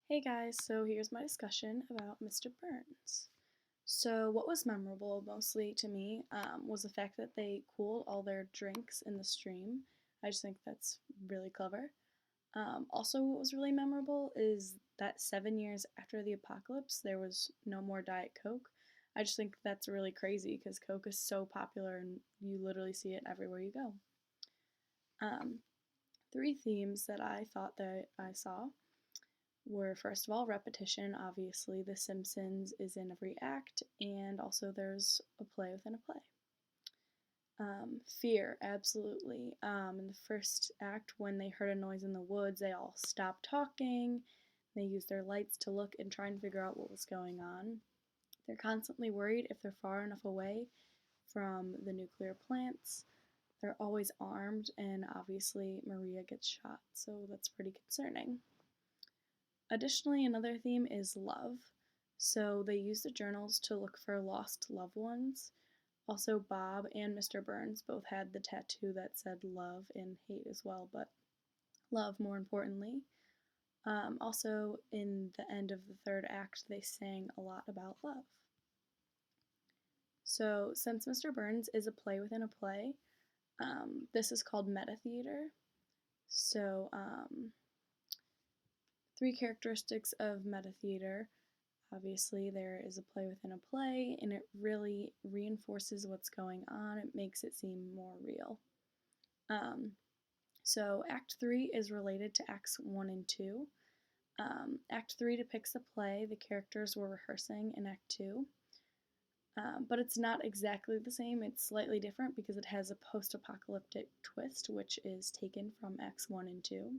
Hey guys, so here's my discussion about Mr. Burns. So, what was memorable mostly to me was the fact that they cooled all their drinks in the stream. I just think that's really clever. Also, what was really memorable is that 7 years after the apocalypse, there was no more Diet Coke. I just think that's really crazy because Coke is so popular and you literally see it everywhere you go. Um, Three themes that I thought that I saw were first of all repetition. Obviously, The Simpsons is in every act, and also there's a play within a play. Fear, absolutely. In the first act, when they heard a noise in the woods, they all stopped talking. They used their lights to look and try and figure out what was going on. They're constantly worried if they're far enough away from the nuclear plants. They're always armed, and obviously, Maria gets shot, so that's pretty concerning. Additionally, another theme is love. So they use the journals to look for lost loved ones. Also, Bob and Mr. Burns both had the tattoo that said love and hate as well, but love more importantly. Also, in the end of the third act, they sang a lot about love. So, since Mr. Burns is a play within a play, this is called meta theater. So, three characteristics of meta theater. Obviously, there is a play within a play, and it really reinforces what's going on. It makes it seem more real. Um, so, Act 3 is related to Acts 1 and 2. Act 3 depicts the play the characters were rehearsing in Act 2, but it's not exactly the same. It's slightly different because it has a post apocalyptic twist, which is taken from Acts 1 and 2.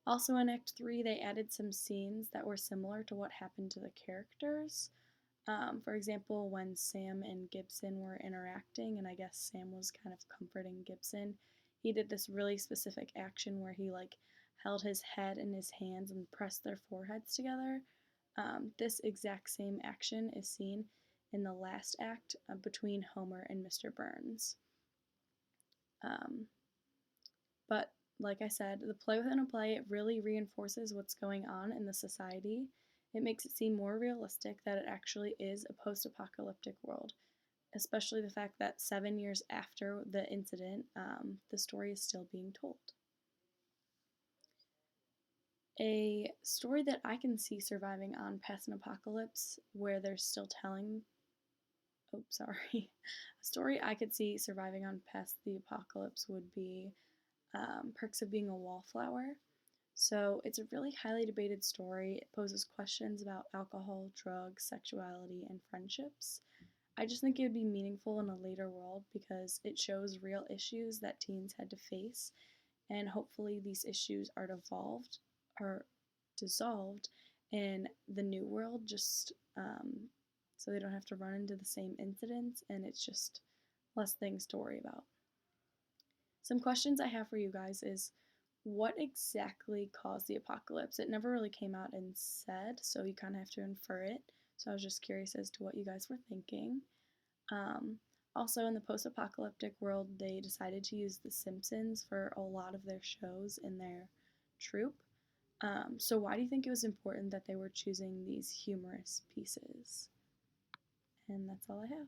Also, in Act 3, they added some scenes that were similar to what happened to the characters. For example, when Sam and Gibson were interacting, and I guess Sam was kind of comforting Gibson, he did this really specific action where he held his head in his hands and pressed their foreheads together. This exact same action is seen in the last act between Homer and Mr. Burns. Um, but like I said, the play within a play, it really reinforces what's going on in the society. It makes it seem more realistic that it actually is a post apocalyptic world, especially the fact that 7 years after the incident, the story is still being told. A story that I can see surviving on past an apocalypse where they're still telling, oh, sorry, a story I could see surviving on past the apocalypse would be Perks of Being a Wallflower. So it's a really highly debated story. It poses questions about alcohol, drugs, sexuality, and friendships. I just think it would be meaningful in a later world because it shows real issues that teens had to face, and hopefully these issues are devolved or dissolved in the new world, just so they don't have to run into the same incidents, and it's just less things to worry about. Some questions I have for you guys is what exactly caused the apocalypse? It never really came out and said, so you kind of have to infer it. So I was just curious as to what you guys were thinking. Um, Also, in the post apocalyptic world, they decided to use The Simpsons for a lot of their shows in their troupe. So, why do you think it was important that they were choosing these humorous pieces? And that's all I have.